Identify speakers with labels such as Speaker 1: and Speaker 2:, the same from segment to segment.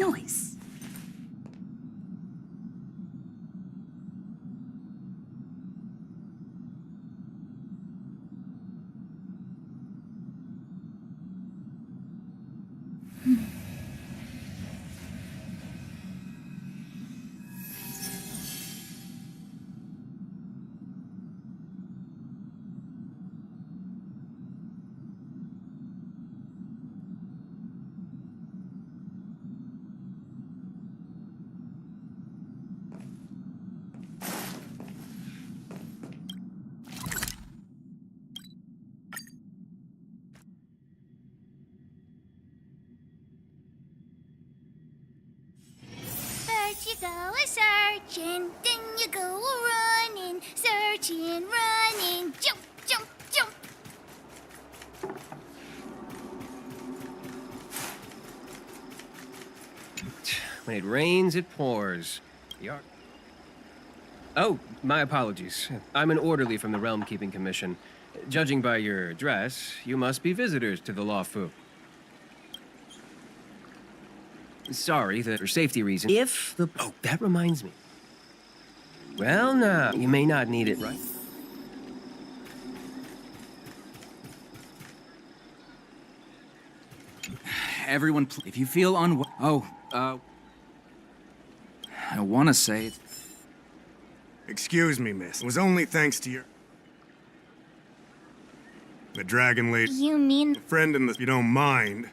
Speaker 1: noise.
Speaker 2: You go a-searching, then you go a-running, searching, running, jump, jump, jump.
Speaker 3: When it rains, it pours. Oh, my apologies. I'm an orderly from the Realm Keeping Commission. Judging by your dress, you must be visitors to the Law Fu. Sorry, for safety reasons. Oh, that reminds me. Well, now, you may not need it, right?
Speaker 4: Everyone, if you feel unwell... I want to say it.
Speaker 5: Excuse me, miss. It was only thanks to your... The dragon lady...
Speaker 2: You mean...
Speaker 5: Friend in the... If you don't mind...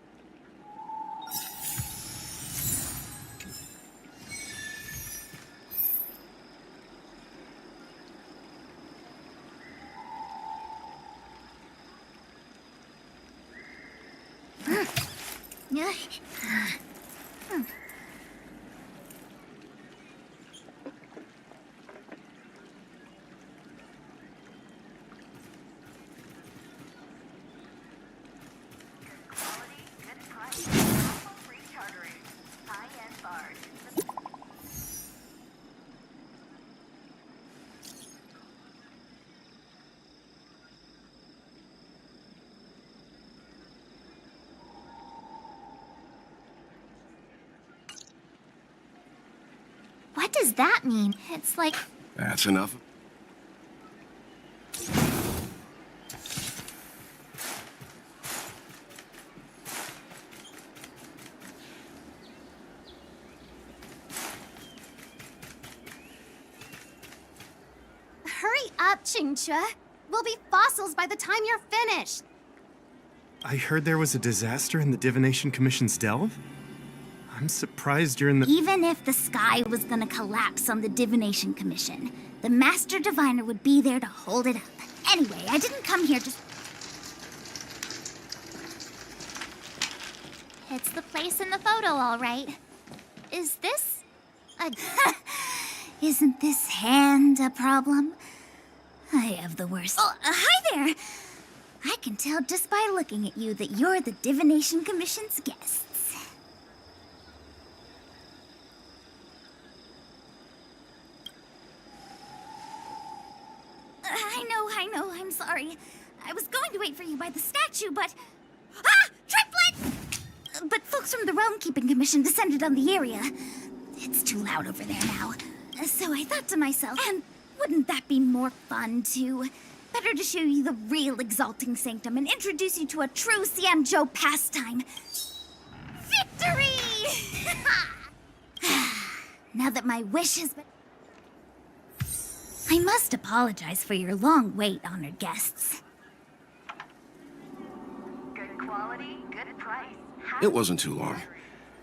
Speaker 2: What does that mean? It's like...
Speaker 6: That's enough.
Speaker 2: Hurry up, Qingque. We'll be fossils by the time you're finished.
Speaker 5: I heard there was a disaster in the Divination Commission's delve? I'm surprised you're in the...
Speaker 2: Even if the sky was gonna collapse on the Divination Commission, the Master Diviner would be there to hold it up. Anyway, I didn't come here just... It's the place in the photo, all right. Is this a... Isn't this hand a problem? I have the worst... Oh, hi there! I can tell just by looking at you that you're the Divination Commission's guests. I know, I'm sorry. I was going to wait for you by the statue, but... Ah! Triplet! But folks from the Realm Keeping Commission descended on the area. It's too loud over there now. So I thought to myself, and wouldn't that be more fun, too? Better to show you the real Exalting Sanctum and introduce you to a true xianzhou pastime. Victory! Now that my wish has been... I must apologize for your long wait, honored guests.
Speaker 7: Good quality, good price.
Speaker 6: It wasn't too long.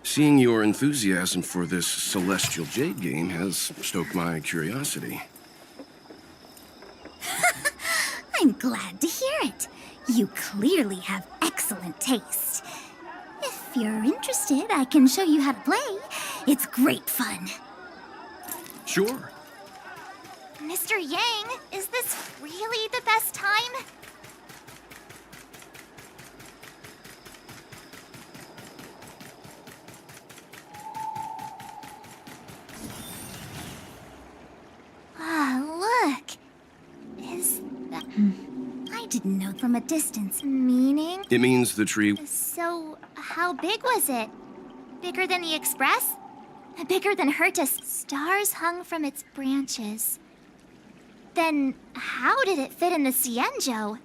Speaker 6: Seeing your enthusiasm for this Celestial Jade game has stoked my curiosity.
Speaker 2: I'm glad to hear it. You clearly have excellent taste. If you're interested, I can show you how to play. It's great fun.
Speaker 6: Sure.
Speaker 2: Mr. Yang, is this really the best time? Ah, look. Is that... I didn't know from a distance. Meaning?
Speaker 6: It means the tree...
Speaker 2: So, how big was it? Bigger than the Express? Bigger than Hertus. Stars hung from its branches. Then how did it fit in the xianzhou?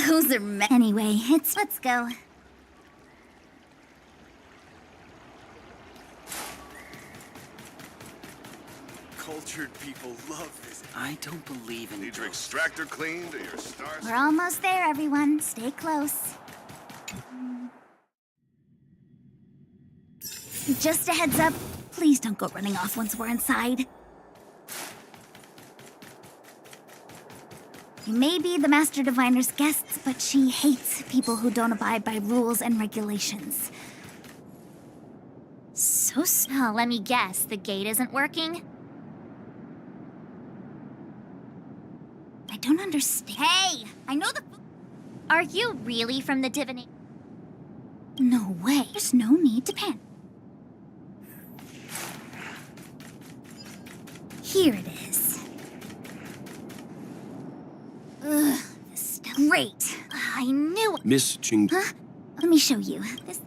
Speaker 2: Those are anyway, let's go.
Speaker 1: Cultured people love this.
Speaker 4: I don't believe in
Speaker 1: Need your
Speaker 4: ghosts.
Speaker 1: extractor cleaned or your stars?
Speaker 2: We're almost there, everyone. Stay close. Just a heads up, please don't go running off once we're inside. You may be the Master Diviner's guests, but she hates people who don't abide by rules and regulations. So small. Let me guess, the gate isn't working? I don't understand. Hey! I know the... Are you really from the divination? No way. There's no need to panic. Here it is. Ugh, this stuff. Great. I knew it.
Speaker 6: Miss Ching.
Speaker 2: Huh? Let me show you. This...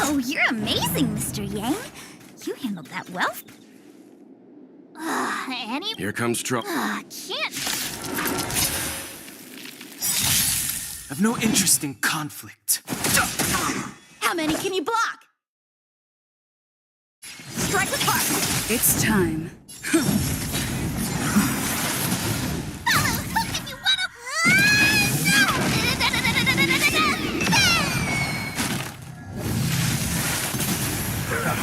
Speaker 2: Wow, you're amazing, Mr. Yang. You handled that well. Any...
Speaker 6: Here comes trouble.
Speaker 2: Can't...
Speaker 4: I've no interest in conflict.
Speaker 2: How many can you block? Strike with heart!
Speaker 8: It's time.
Speaker 2: Follow hook if you Here I come!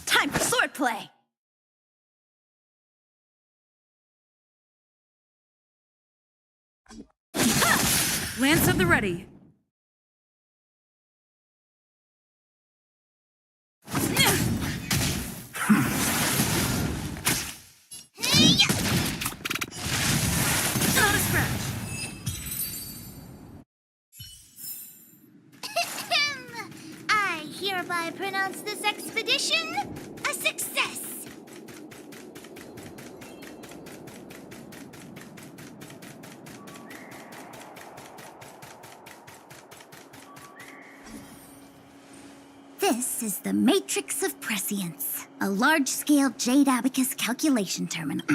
Speaker 2: Time for swordplay!
Speaker 8: Lance at the ready. Not a scratch.
Speaker 2: I hereby pronounce this expedition a success. This is the Matrix of Prescience, a large-scale jade abacus calculation terminal.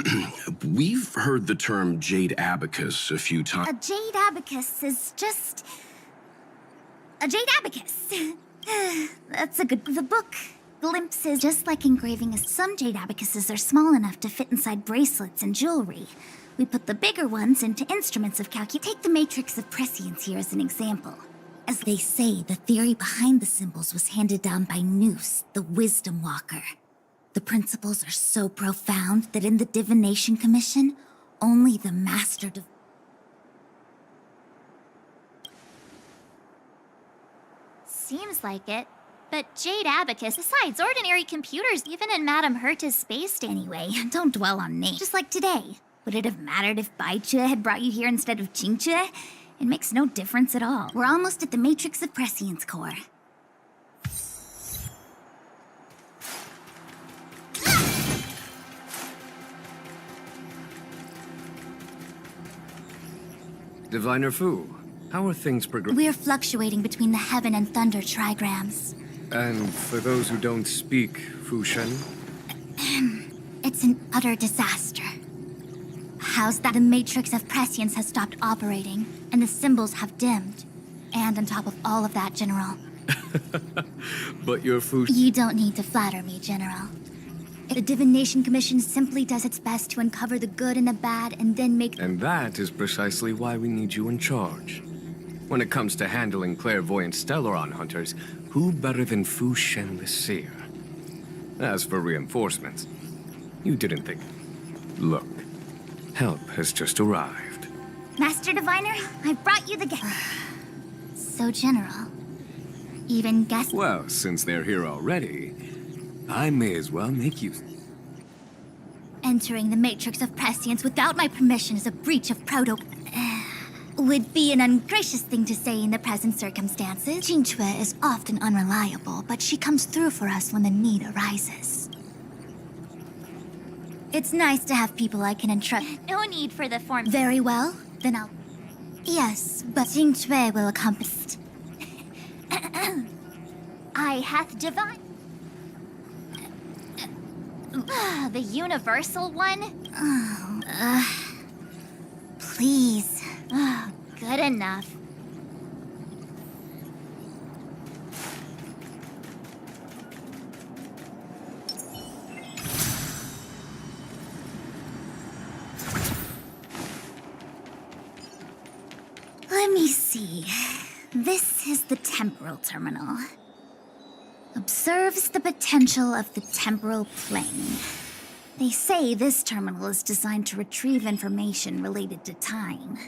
Speaker 6: We've heard the term jade abacus a few
Speaker 2: A
Speaker 6: times.
Speaker 2: jade abacus is just... a jade abacus. That's a good... The book glimpses, just like engraving, some jade abacuses are small enough to fit inside bracelets and jewelry. We put the bigger ones into instruments of calculation. Take the Matrix of Prescience here as an example. As they say, the theory behind the symbols was handed down by Noose, the Wisdom Walker. The principles are so profound that in the Divination Commission, only the Master Seems like it. But Jade Abacus, besides ordinary computers, even in Madame Herta's space anyway, don't dwell on names. Just like today. Would it have mattered if Baichue had brought you here instead of Qingchue? It makes no difference at all. We're almost at the Matrix of Prescience core.
Speaker 9: Diviner Fu, how are things progressing?
Speaker 2: We're fluctuating between the heaven and thunder trigrams.
Speaker 9: And for those who don't speak Fushen,
Speaker 2: It's an utter disaster. How's that? The Matrix of Prescience has stopped operating, and the symbols have dimmed. And on top of all of that, General,
Speaker 9: but your Fu...
Speaker 2: you don't need to flatter me, General. The Divination Commission simply does its best to uncover the good and the bad and then make...
Speaker 9: And that is precisely why we need you in charge. When it comes to handling clairvoyant Stellaron hunters, who better than Fu Shen the Seer? As for reinforcements, you didn't think. Look, help has just arrived.
Speaker 2: Master Diviner, I've brought you the gift. So general. Even guess.
Speaker 9: Well, since they're here already, I may as well make use.
Speaker 2: Entering the matrix of prescience without my permission is a breach of would be an ungracious thing to say in the present circumstances. Qingque is often unreliable, but she comes through for us when the need arises. It's nice to have people I can entrust. No need for the form. Very well, then I'll... Yes, but Qingque will accompany... I hath divine... the universal one? Please. Good enough. Let me see. This is the temporal terminal. Observes the potential of the temporal plane. They say this terminal is designed to retrieve information related to time.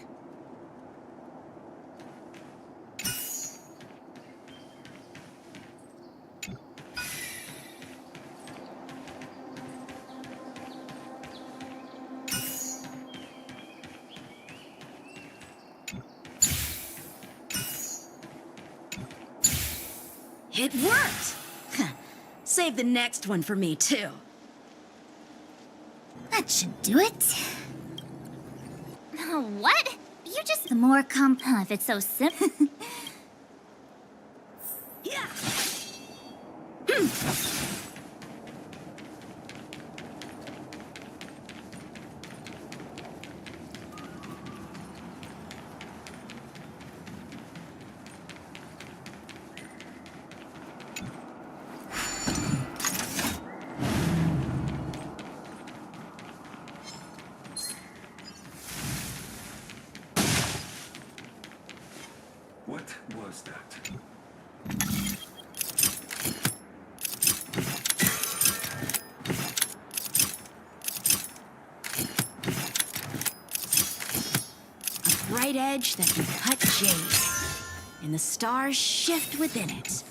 Speaker 8: It worked! Save the next one for me, too.
Speaker 2: That should do it. What? You just... The more if it's so simple.
Speaker 8: Yeah!
Speaker 9: What was that?
Speaker 8: A bright edge that can cut jade, and the stars shift within it.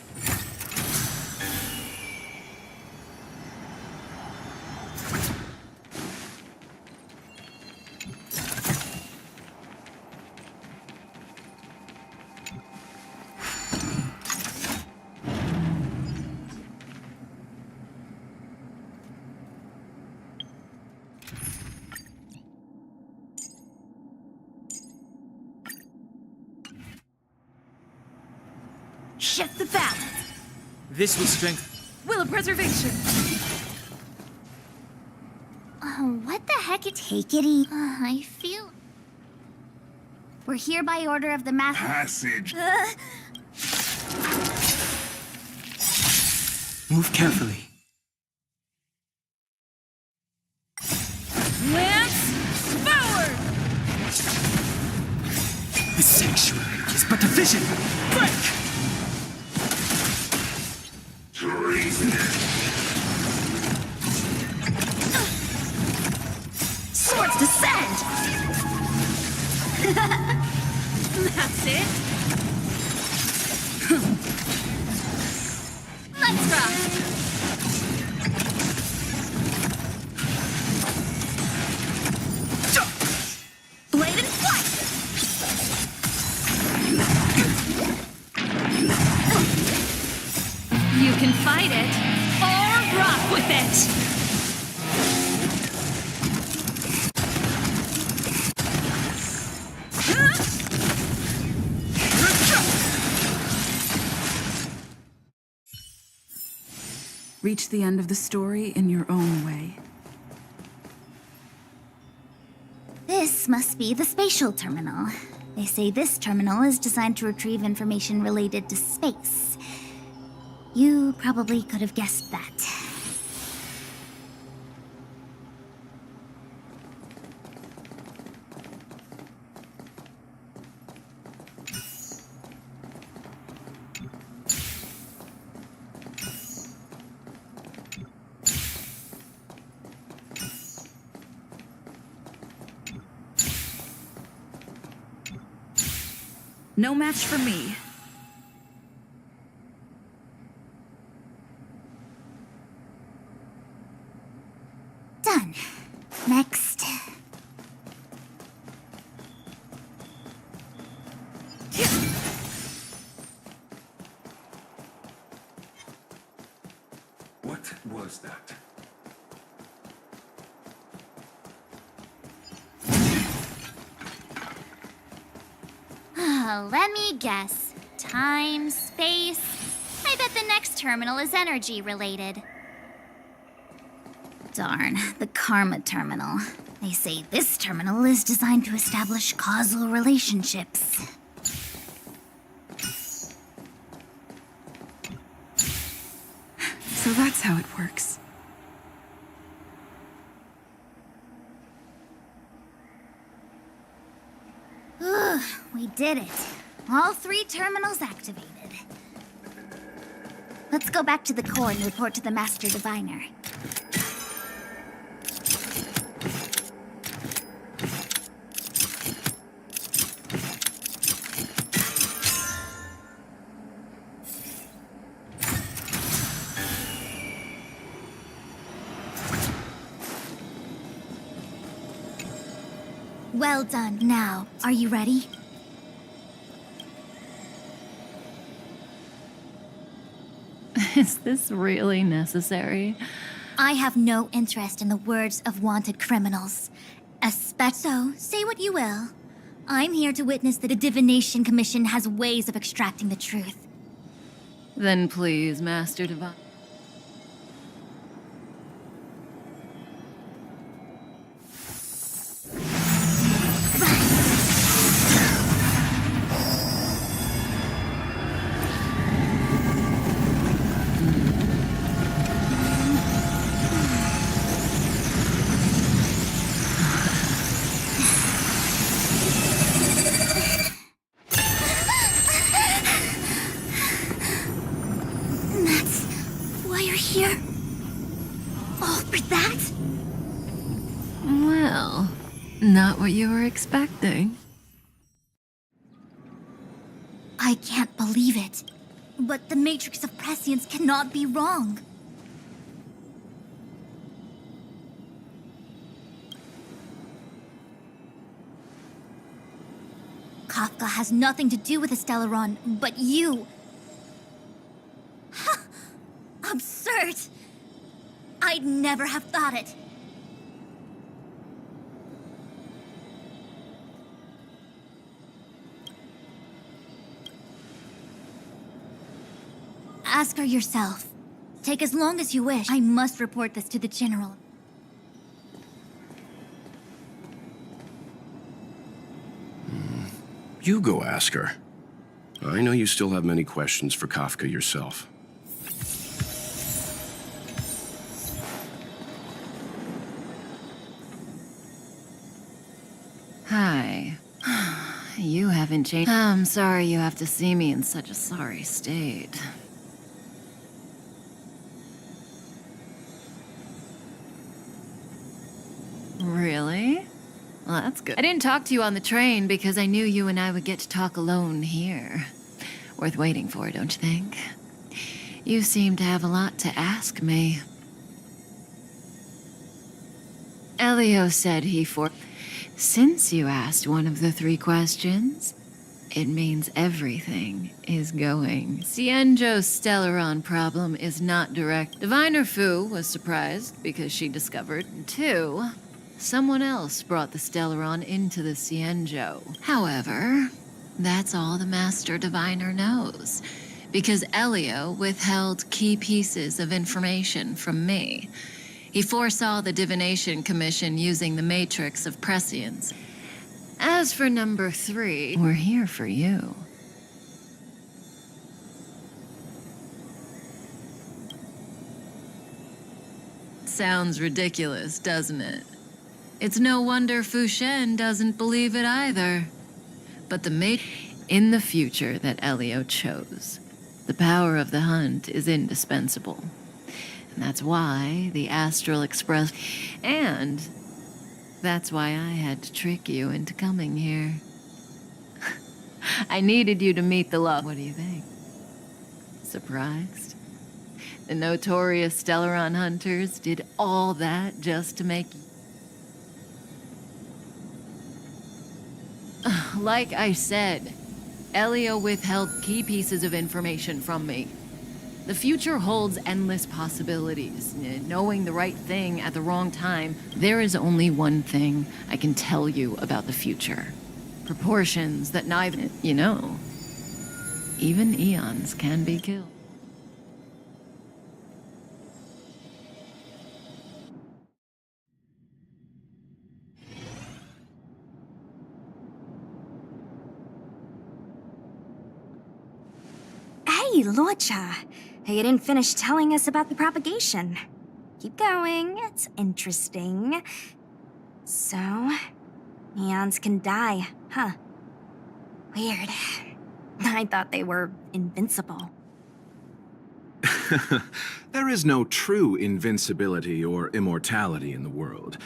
Speaker 8: Shift the balance.
Speaker 4: This will strengthen.
Speaker 8: Will of preservation.
Speaker 2: What the heck? Take it easy. I feel... We're here by order of the master...
Speaker 1: Passage.
Speaker 4: Move carefully.
Speaker 8: Lance forward!
Speaker 4: The sanctuary is but a vision. Break!
Speaker 8: Swords descend! That's it. Let's rock! Blade and flight! You can fight it, or rock with it! Reach the end of the story in your own way.
Speaker 2: This must be the spatial terminal. They say this terminal is designed to retrieve information related to space. You probably could have guessed that.
Speaker 10: No match for me.
Speaker 2: Done. Next.
Speaker 9: What was that?
Speaker 2: Let me guess. Time, space. I bet the next terminal is energy related. Darn, the Karma Terminal. They say this terminal is designed to establish causal relationships.
Speaker 10: So that's how it works.
Speaker 2: We did it. All 3 terminals activated. Let's go back to the core and report to the Master Diviner. Well done. Now, are you ready?
Speaker 11: Is this really necessary?
Speaker 2: I have no interest in the words of wanted criminals. So, say what you will. I'm here to witness that the Divination Commission has ways of extracting the truth.
Speaker 11: Then please, Master Divine.
Speaker 2: That's why you're here? All for that?
Speaker 11: Well, not what you were expecting.
Speaker 2: I can't believe it. But the Matrix of Prescience cannot be wrong. Kafka has nothing to do with the Stellaron, but you. Absurd! I'd never have thought it. Ask her yourself. Take as long as you wish. I must report this to the General.
Speaker 6: You go ask her. I know you still have many questions for Kafka yourself.
Speaker 11: Hi. You haven't changed. I'm sorry you have to see me in such a sorry state. Really? Well, that's good. I didn't talk to you on the train because I knew you and I would get to talk alone here. Worth waiting for, don't you think? You seem to have a lot to ask me. Elio said Since you asked one of the 3 questions, it means everything is going. Xianzhou's Stellaron problem is not direct. Diviner Fu was surprised because she discovered, 2, someone else brought the Stellaron into the xianzhou. However, that's all the Master Diviner knows, because Elio withheld key pieces of information from me. He foresaw the Divination Commission using the Matrix of Prescience. As for number 3, we're here for you. Sounds ridiculous, doesn't it? It's no wonder Fu Shen doesn't believe it either. But in the future that Elio chose, the power of the hunt is indispensable. And that's why the Astral Express... And that's why I had to trick you into coming here. I needed you to meet the love. What do you think? Surprised? The notorious Stellaron hunters did all that just to make... Like I said, Elio withheld key pieces of information from me. The future holds endless possibilities. Knowing the right thing at the wrong time, there is only one thing I can tell you about the future. Proportions that neither... You know, even eons can be killed.
Speaker 2: Hey, Lorcha. You didn't finish telling us about the propagation. Keep going, it's interesting. So, eons can die, huh? Weird. I thought they were invincible.
Speaker 12: There is no true invincibility or immortality in the world.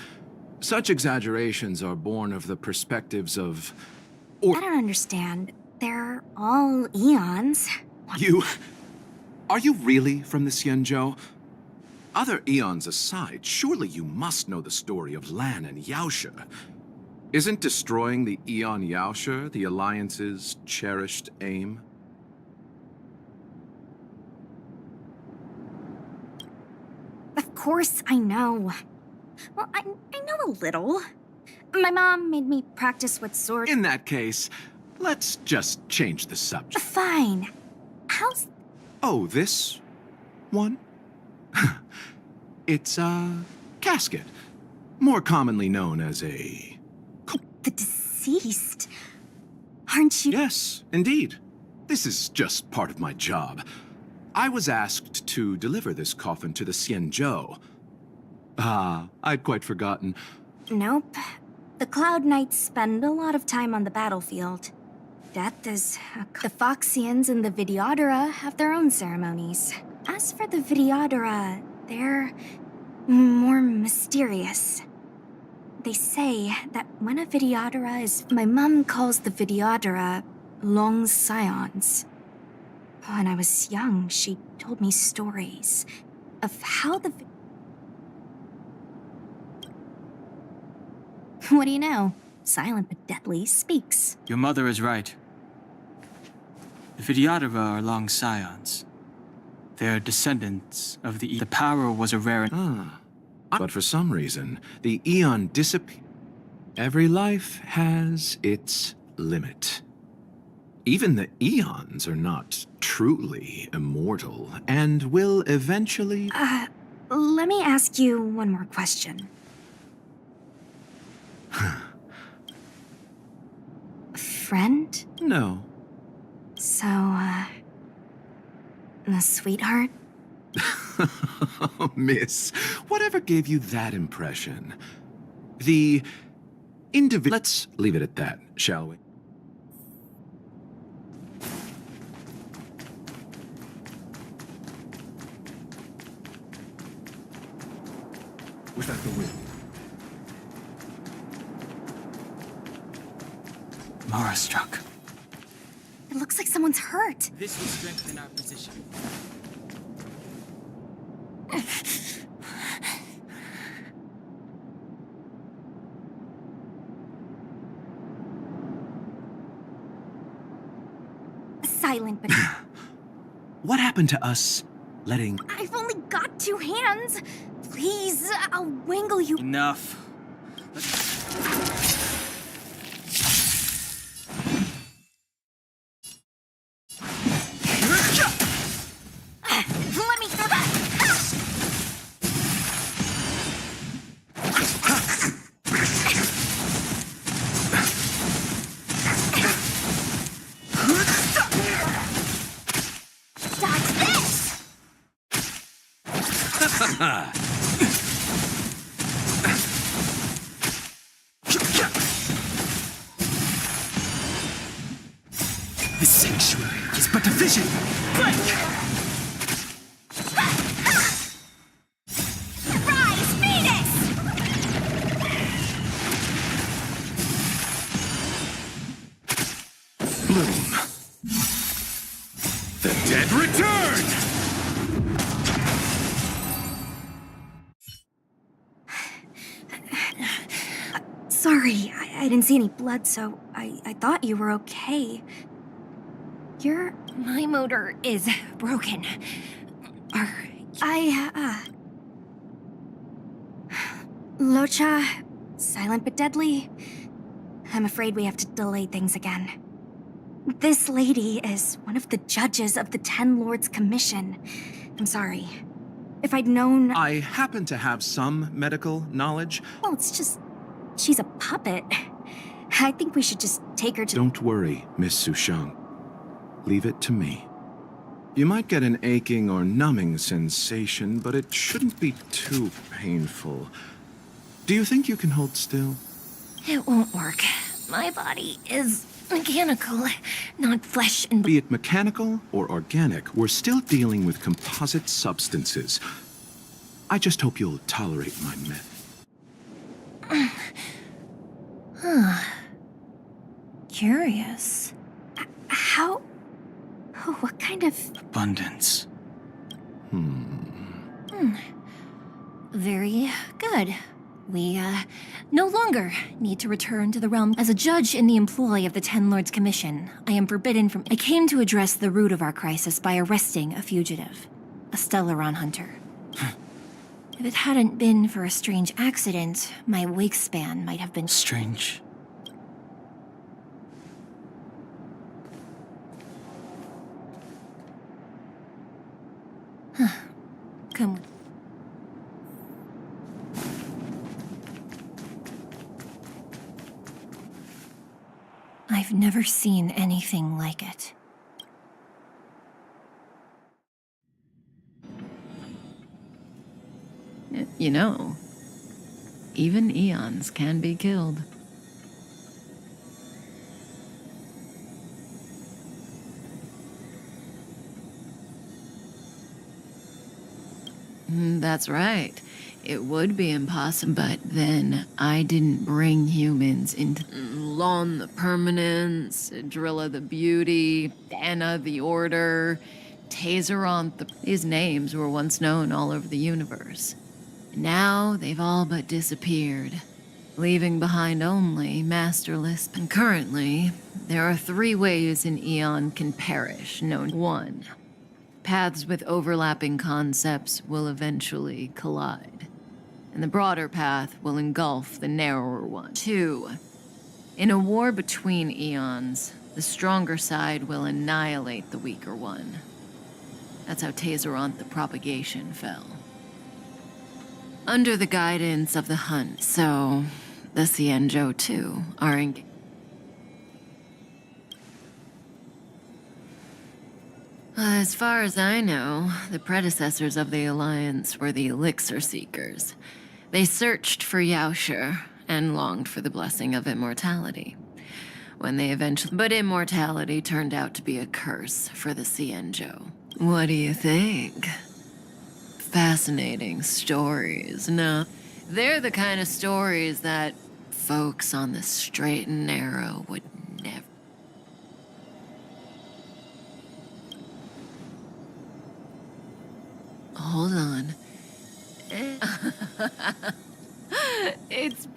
Speaker 12: Such exaggerations are born of the perspectives of...
Speaker 2: I don't understand. They're all eons.
Speaker 12: Are you really from the Xianzhou? Other eons aside, surely you must know the story of Lan and Yaoshe. Isn't destroying the Eon Yaoshe the Alliance's cherished aim?
Speaker 2: Of course I know. Well, I know a little. My mom made me practice with swords.
Speaker 12: In that case, let's just change the subject.
Speaker 2: Fine. How's...
Speaker 12: Oh, this one? It's a casket, more commonly known as a...
Speaker 2: The deceased? Aren't you...
Speaker 12: Yes, indeed. This is just part of my job. I was asked to deliver this coffin to the xianzhou. I'd quite forgotten.
Speaker 2: Nope. The Cloud Knights spend a lot of time on the battlefield. Death is... The Foxians and the Videodora have their own ceremonies. As for the Videodora, they're more mysterious. They say that when a Videodora is... My mom calls the Videodora long scions. When I was young, she told me stories of how the... What do you know? Silent but deadly speaks.
Speaker 4: Your mother is right. The Videodora are long scions. They're descendants of the... The power was a rare...
Speaker 12: But for some reason, the Eon disappeared. Every life has its limit. Even the Eons are not truly immortal, and will eventually...
Speaker 2: Let me ask you one more question. Friend?
Speaker 12: No.
Speaker 2: So, a sweetheart?
Speaker 12: Miss, whatever gave you that impression? The individual... Let's leave it at that, shall we?
Speaker 6: Was that the wind?
Speaker 4: Mara struck.
Speaker 2: It looks like someone's hurt.
Speaker 4: This will strengthen our position.
Speaker 2: Silent, but...
Speaker 12: What happened to us letting...
Speaker 2: I've only got 2 hands. Please, I'll wangle you.
Speaker 4: Enough.
Speaker 2: Let me through that. Dodge this!
Speaker 4: The sanctuary is but a vision.
Speaker 2: Rise, Venus!
Speaker 12: bloom. The dead return!
Speaker 13: Sorry, I didn't see any blood, so I thought you were okay.
Speaker 2: My motor is broken.
Speaker 13: Locha, silent but deadly. I'm afraid we have to delay things again. This lady is one of the judges of the Ten Lords Commission. I'm sorry. If I'd known...
Speaker 12: I happen to have some medical knowledge.
Speaker 13: Well, it's just... she's a puppet. I think we should just take her to...
Speaker 12: Don't worry, Miss Sushang. Leave it to me. You might get an aching or numbing sensation, but it shouldn't be too painful. Do you think you can hold still?
Speaker 2: It won't work. My body is mechanical, not flesh and blood.
Speaker 12: Be it mechanical or organic, we're still dealing with composite substances. I just hope you'll tolerate my method.
Speaker 2: Curious.
Speaker 13: How... oh, what kind of...
Speaker 4: Abundance.
Speaker 2: Very good. We, no longer need to return to the realm. As a judge in the employ of the Ten Lords Commission, I am forbidden from... I came to address the root of our crisis by arresting a fugitive. A Stellaron hunter. If it hadn't been for a strange accident, my wake span might have been...
Speaker 4: Strange.
Speaker 2: Come. I've never seen anything like it.
Speaker 11: You know, even eons can be killed. That's right. It would be impossible, but then I didn't bring humans into Lon the Permanence, Drilla the Beauty, Anna the Order, Tazeron the... These names were once known all over the universe. Now they've all but disappeared, leaving behind only masterless. And currently, there are 3 ways an eon can perish, known. 1. Paths with overlapping concepts will eventually collide, and the broader path will engulf the narrower one. 2. In a war between eons, the stronger side will annihilate the weaker one. That's how Tazeron the Propagation fell. Under the guidance of the Hunt, so the xianzhou too are engaged. As far as I know, the predecessors of the Alliance were the Elixir Seekers. They searched for Yaoshe and longed for the blessing of immortality. When they eventually... But immortality turned out to be a curse for the xianzhou. What do you think? Fascinating stories, no? They're the kind of stories that folks on the straight and narrow would never... Hold on. It's...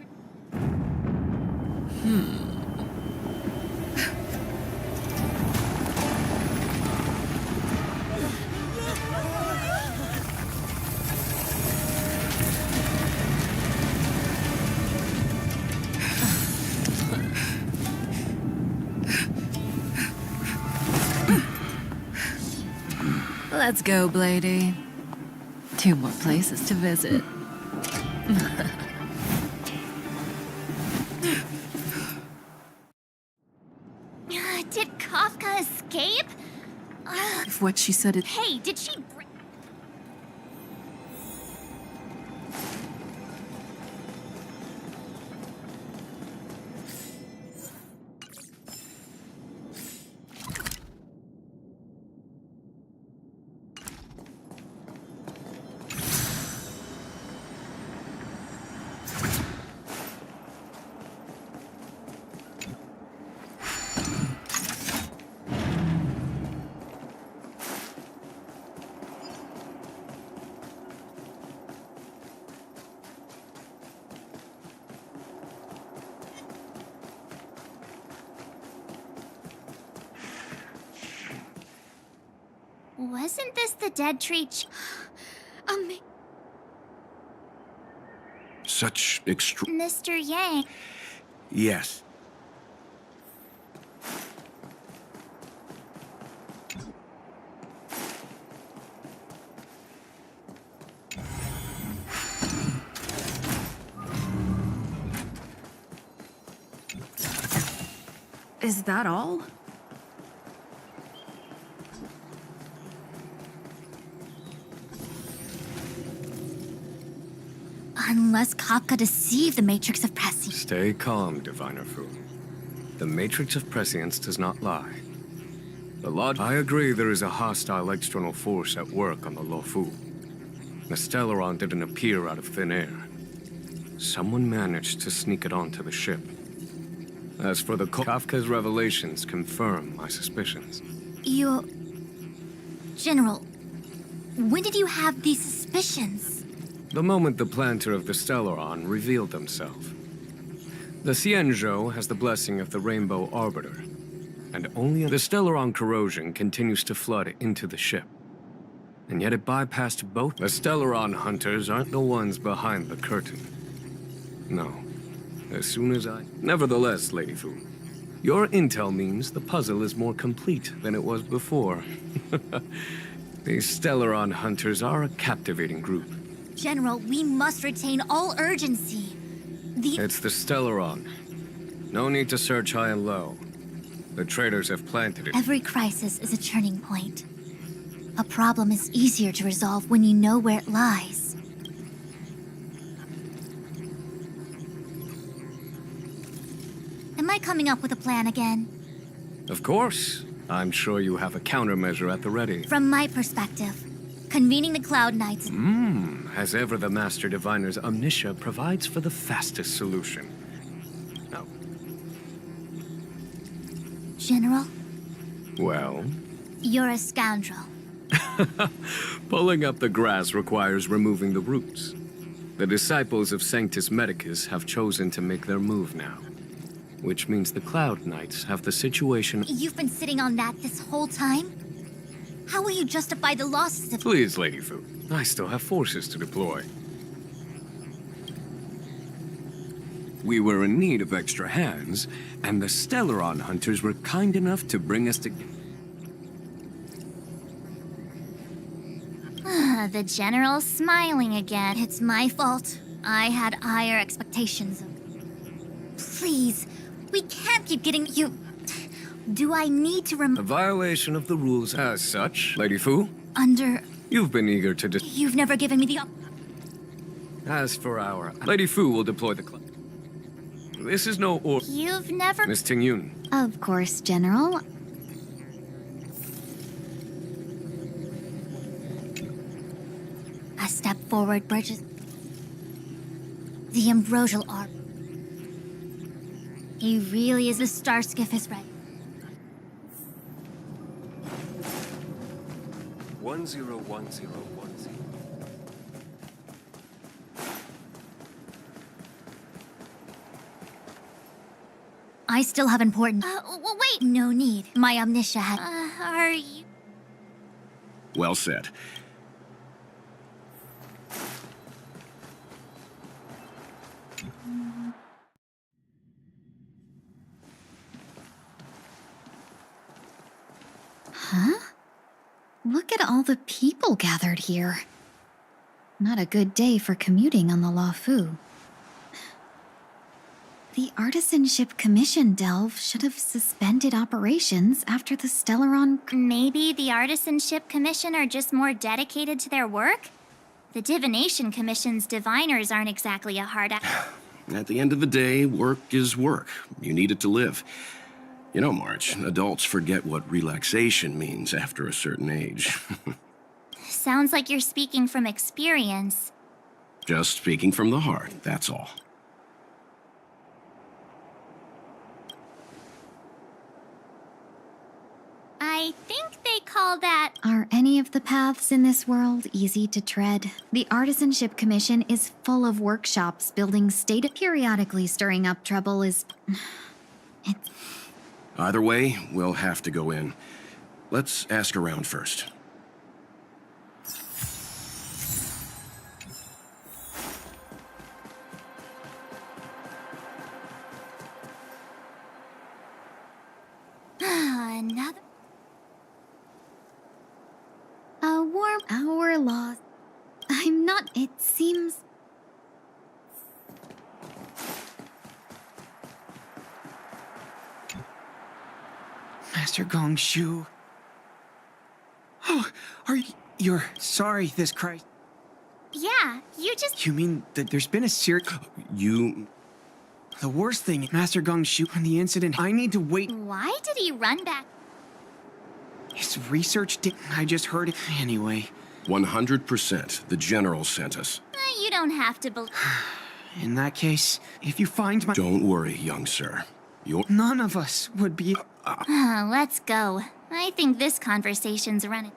Speaker 11: Let's go, Blady. 2 more places to visit.
Speaker 2: Did Kafka escape?
Speaker 10: If what she said is...
Speaker 2: Hey, did she... Wasn't this the dead tree?
Speaker 6: Such
Speaker 2: Mr. Yang.
Speaker 6: Yes.
Speaker 10: Is that all?
Speaker 2: Unless Kafka deceived the Matrix of Prescience.
Speaker 9: Stay calm, Diviner Fu. The Matrix of Prescience does not lie. I agree there is a hostile external force at work on the Luofu. The Stellaron didn't appear out of thin air. Someone managed to sneak it onto the ship. As for the Kafka's revelations confirm my suspicions.
Speaker 2: General, when did you have these suspicions?
Speaker 9: The moment the planter of the Stellaron revealed himself. The xianzhou has the blessing of the Rainbow Arbiter, and only the Stellaron corrosion continues to flood into the ship. And yet it bypassed both. The Stellaron hunters aren't the ones behind the curtain. No. As soon as Nevertheless, Lady Fu, your intel means the puzzle is more complete than it was before. These Stellaron hunters are a captivating group.
Speaker 2: General, we must retain all urgency.
Speaker 9: It's the Stellaron. No need to search high and low. The traitors have planted it.
Speaker 2: Every crisis is a turning point. A problem is easier to resolve when you know where it lies. Am I coming up with a plan again?
Speaker 9: Of course. I'm sure you have a countermeasure at the ready.
Speaker 2: From my perspective, convening the Cloud Knights...
Speaker 9: As ever, the Master Diviner's Omniscia provides for the fastest solution. No.
Speaker 2: General?
Speaker 9: Well?
Speaker 2: You're a scoundrel.
Speaker 9: Pulling up the grass requires removing the roots. The disciples of Sanctus Medicus have chosen to make their move now. Which means the Cloud Knights have the situation...
Speaker 2: You've been sitting on that this whole time? How will you justify the losses of...
Speaker 9: Please, Lady Fu. I still have forces to deploy. We were in need of extra hands, and the Stellaron hunters were kind enough to bring us together.
Speaker 2: The General's smiling again. It's my fault. I had higher expectations. Please, we can't keep getting you... Do I need to
Speaker 9: A violation of the rules as such, Lady Fu.
Speaker 2: Under...
Speaker 9: You've been eager to
Speaker 2: You've never given me the
Speaker 9: As for our... Lady Fu will deploy the club. This is no or...
Speaker 2: You've never...
Speaker 9: Miss Tingyun.
Speaker 2: Of course, General. A step forward bridges... The ambrosial arm. He really is the Starskiff is right.
Speaker 3: 101010.
Speaker 2: I still have important... wait! No need. My Omniscia had... are you...
Speaker 6: Well said.
Speaker 8: Huh? Look at all the people gathered here. Not a good day for commuting on the Luofu. The Artisanship Commission Delve should have suspended operations after the Stellaron...
Speaker 2: Maybe the Artisanship Commission are just more dedicated to their work? The Divination Commission's diviners aren't exactly a hard...
Speaker 6: At the end of the day, work is work. You need it to live. You know, March, adults forget what relaxation means after a certain age.
Speaker 2: Sounds like you're speaking from experience.
Speaker 6: Just speaking from the heart, that's all.
Speaker 2: I think they call that...
Speaker 8: Are any of the paths in this world easy to tread? The Artisanship Commission is full of workshops building state... Periodically stirring up trouble is...
Speaker 6: Either way, we'll have to go in. Let's ask around first.
Speaker 8: laws. I'm not. It seems.
Speaker 14: Master Gong Shu. Oh, you're sorry this Christ.
Speaker 2: Yeah, you just...
Speaker 14: You mean that there's been a serious... The worst thing, Master Gong Shu, on the incident, I need to wait.
Speaker 2: Why did he run back?
Speaker 14: His research I just heard it anyway.
Speaker 6: 100%. The General sent us.
Speaker 2: You don't have to believe...
Speaker 14: In that case, if you find my...
Speaker 6: Don't worry, young sir.
Speaker 14: None of us would be...
Speaker 2: Let's go. I think this conversation's running.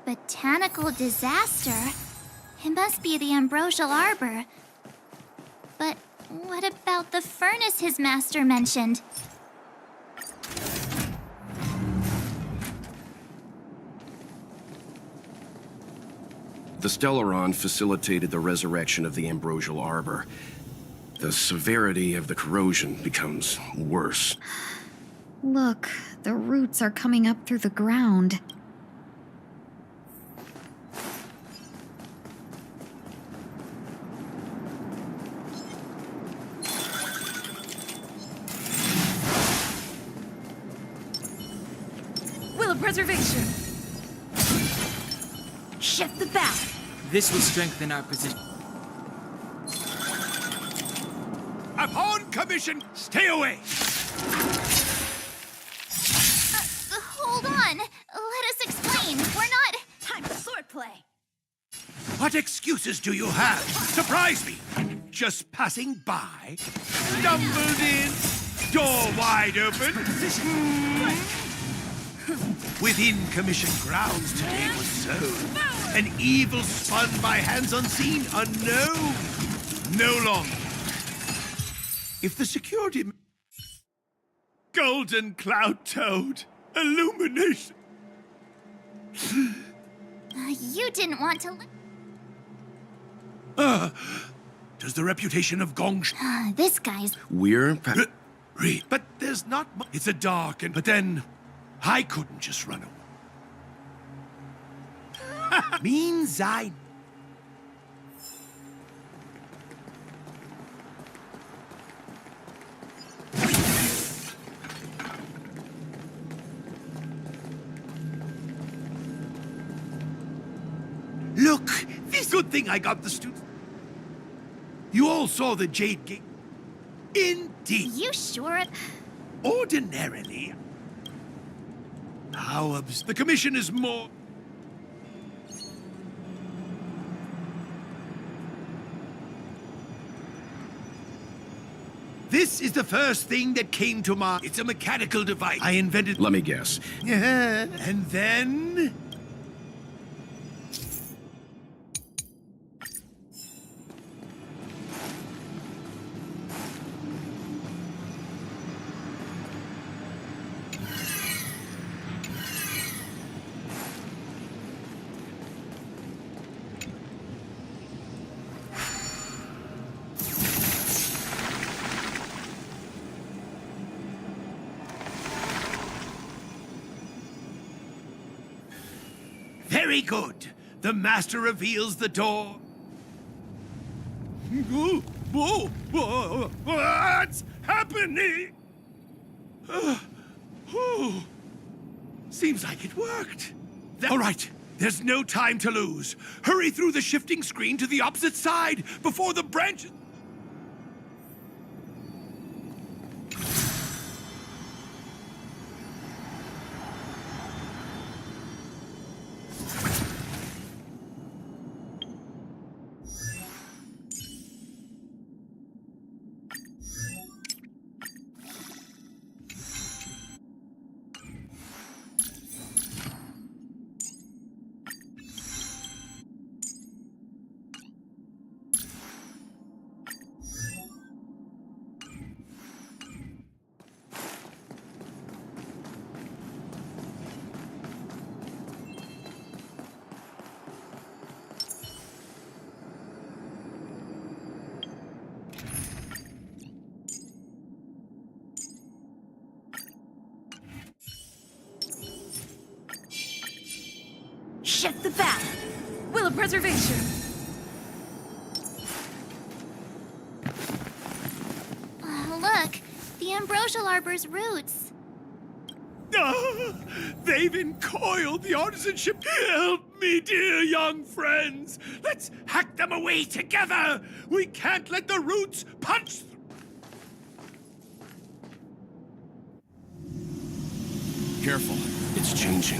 Speaker 2: Botanical disaster? It must be the Ambrosial Arbor. But what about the furnace his master mentioned?
Speaker 6: The Stellaron facilitated the resurrection of the Ambrosial Arbor. The severity of the corrosion becomes worse.
Speaker 8: Look, the roots are coming up through the ground.
Speaker 10: Will of preservation. Shift the back.
Speaker 4: This will strengthen our position.
Speaker 1: Upon commission, stay away!
Speaker 2: Hold on. Let us explain. We're not...
Speaker 10: Time for swordplay.
Speaker 1: What excuses do you have? Surprise me! Just passing by, stumbled in, door wide open. Within commission grounds today was sown. An evil spun by hands unseen, unknown. No longer. If the security... Golden cloud toad. Illumination.
Speaker 2: You didn't want to...
Speaker 1: Does the reputation of Gong...
Speaker 2: This guy's...
Speaker 6: We're...
Speaker 1: Read. But there's not much. It's a dark and... But then, I couldn't just run away. Means I... Look, this good thing I got the students. You all saw the Jade Gate. Indeed.
Speaker 2: You sure?
Speaker 1: Ordinarily. How the commission is more... This is the first thing that came to mind. It's a mechanical device I invented.
Speaker 6: Let me guess.
Speaker 1: And then... Very good. The master reveals the door. What's happening? Seems like it worked. All right, there's no time to lose. Hurry through the shifting screen to the opposite side before the branches...
Speaker 10: Shift the back. Will of preservation.
Speaker 2: Look, the ambrosial arbor's roots.
Speaker 1: They've encoiled the artisanship. Help me, dear young friends. Let's hack them away together. We can't let the roots punch.
Speaker 6: Careful, it's changing.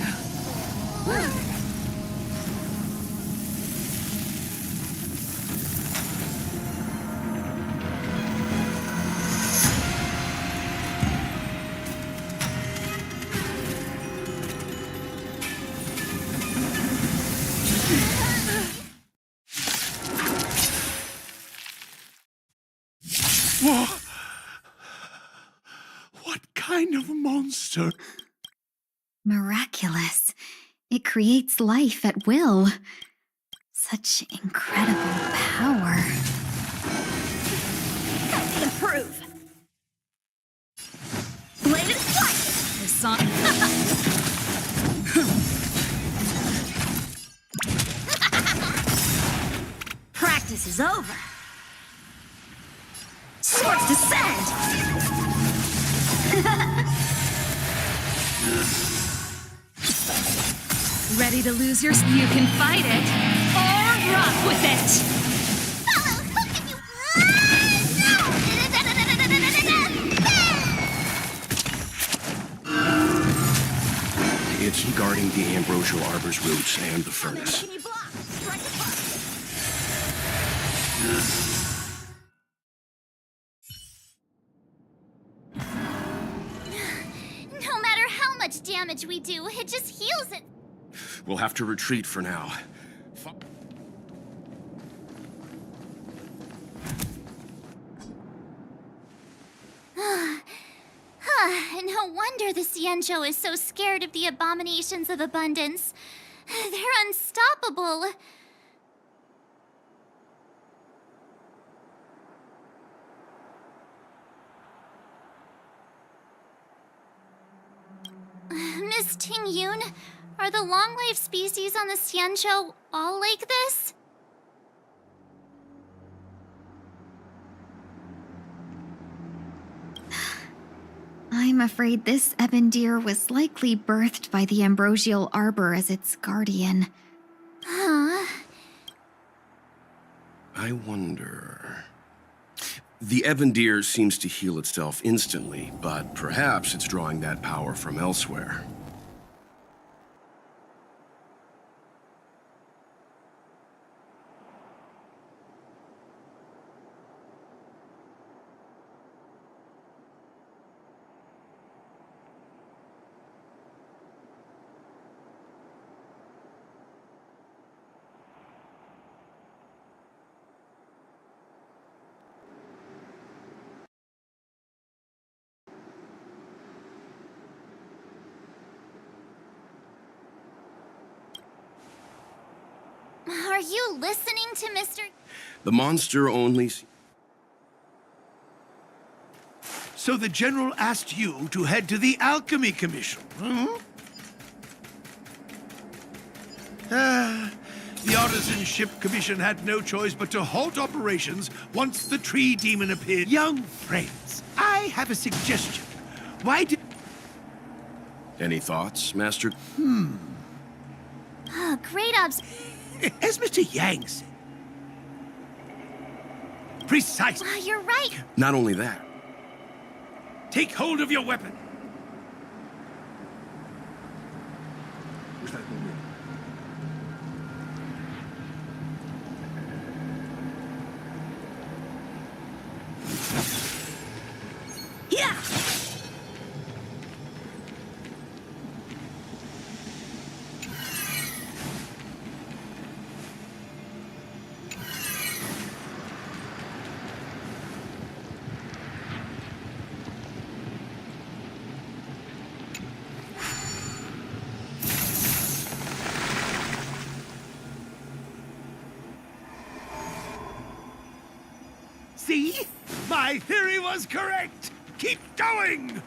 Speaker 1: What kind of monster?
Speaker 8: Miraculous. It creates life at will. Such incredible power.
Speaker 2: Improve. Blade and flight.
Speaker 10: The song.
Speaker 2: Practice is over. Swords descend.
Speaker 10: Ready to lose your... You can fight it, or rock with it!
Speaker 2: Follow, who can you...
Speaker 6: It's guarding the ambrosial arbor's roots and the furnace.
Speaker 2: Can you block? Strike apart. No matter how much damage we do, it just heals it.
Speaker 6: We'll have to retreat for now.
Speaker 2: No wonder the xianzhou is so scared of the abominations of abundance. They're unstoppable. Miss Ting Yun, are the long-life species on the xianzhou all like this?
Speaker 8: I'm afraid this ebon deer was likely birthed by the ambrosial arbor as its guardian.
Speaker 2: Huh?
Speaker 6: I wonder... The ebon deer seems to heal itself instantly, but perhaps it's drawing that power from elsewhere.
Speaker 2: Are you listening to Mr.
Speaker 6: The monster only...
Speaker 1: So the General asked you to head to the Alchemy Commission, huh? The Artisanship Commission had no choice but to halt operations once the tree demon appeared. Young friends, I have a suggestion. Why did...
Speaker 6: Any thoughts, Master?
Speaker 2: Oh, great obs...
Speaker 1: As Mr. Yang said. Precisely.
Speaker 2: You're right.
Speaker 6: Not only that.
Speaker 1: Take hold of your weapon.
Speaker 2: Yeah.
Speaker 1: See? My theory was correct. Keep going.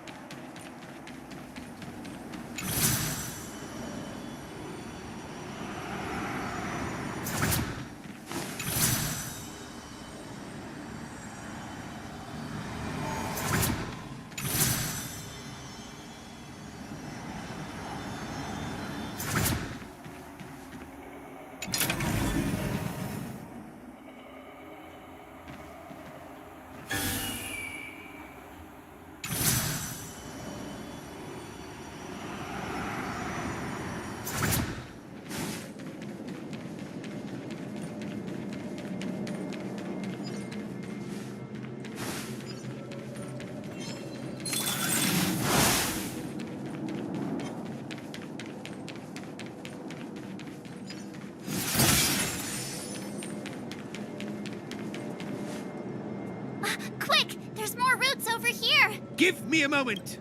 Speaker 1: Give me a moment.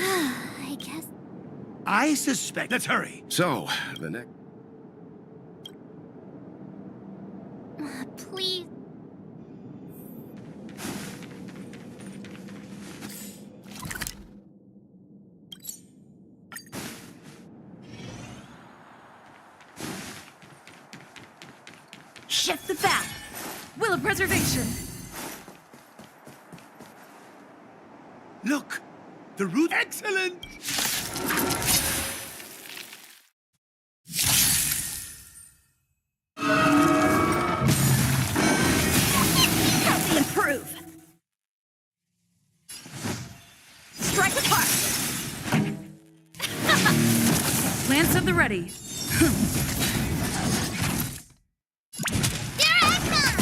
Speaker 2: I guess.
Speaker 1: I suspect. Let's hurry.
Speaker 6: So, the next...
Speaker 2: Please.
Speaker 10: Shift the bat. Will of preservation.
Speaker 1: Look, the route. Excellent.
Speaker 10: Help me improve. Strike apart. Lance at the ready.
Speaker 2: Here I come!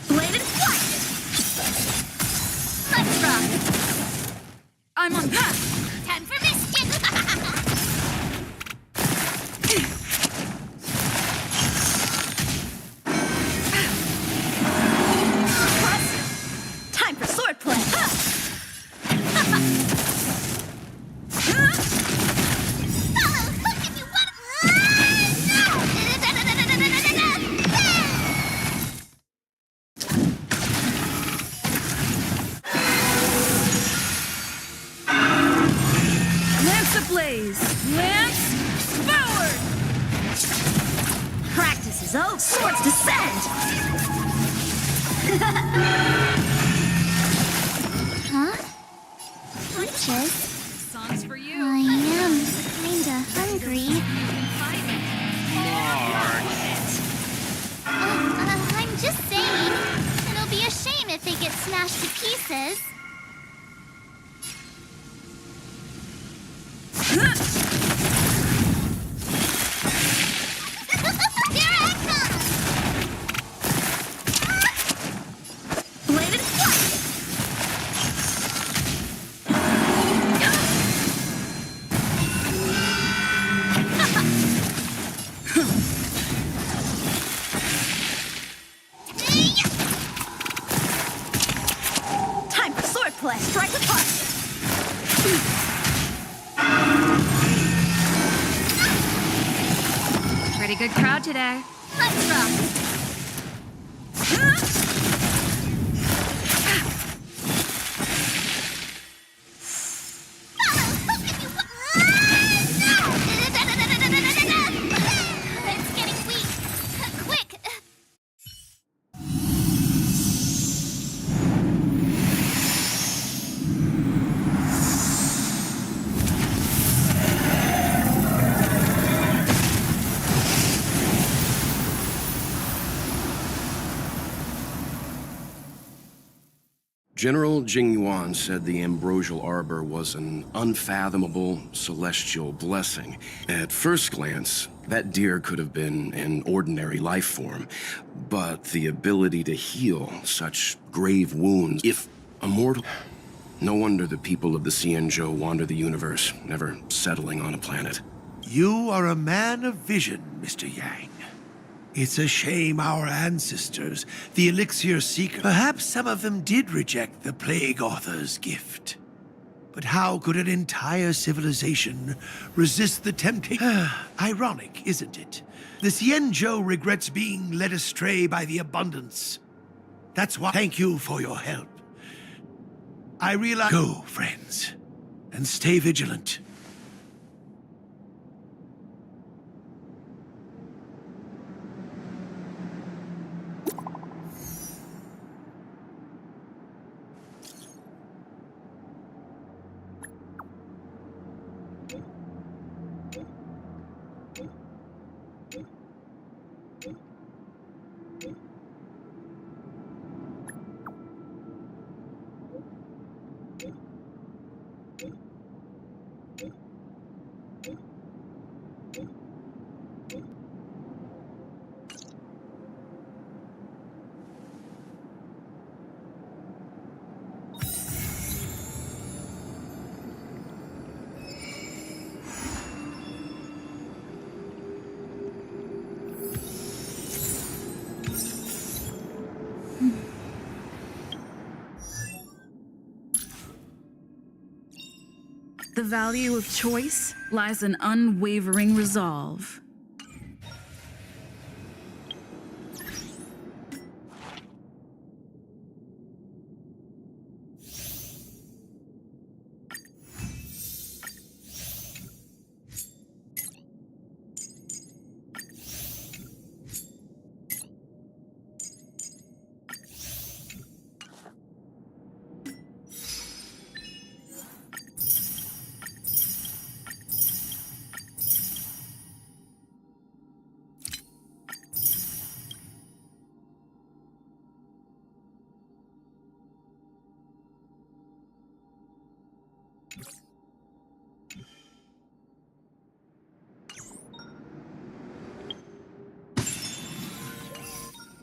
Speaker 10: Bladed flight. Let's rock. I'm on path.
Speaker 2: Time for mischief!
Speaker 10: Time for swordplay.
Speaker 2: Follow hook if you want.
Speaker 10: Lance ablaze. Lance forward. Practice is over. Swords descend.
Speaker 2: Huh? Lunches?
Speaker 10: Songs for you.
Speaker 2: I am kinda hungry. I'm just saying. It'll be a shame if they get smashed to pieces. Here I come!
Speaker 10: Bladed flight. Time for swordplay. Strike apart. Pretty good crowd today. Let's rock.
Speaker 2: It's getting weak. Quick!
Speaker 6: General Jingyuan said the ambrosial arbor was an unfathomable celestial blessing. At first glance, that deer could have been an ordinary life form, but the ability to heal such grave wounds, if immortal... No wonder the people of the xianzhou wander the universe, never settling on a planet.
Speaker 1: You are a man of vision, Mr. Yang. It's a shame our ancestors, the elixir seekers, perhaps some of them did reject the Plague Author's gift. But how could an entire civilization resist the temptation? Ironic, isn't it? The xianzhou regrets being led astray by the abundance. That's why. Thank you for your help. I realize. Go, friends, and stay vigilant.
Speaker 10: the value of choice lies in unwavering resolve.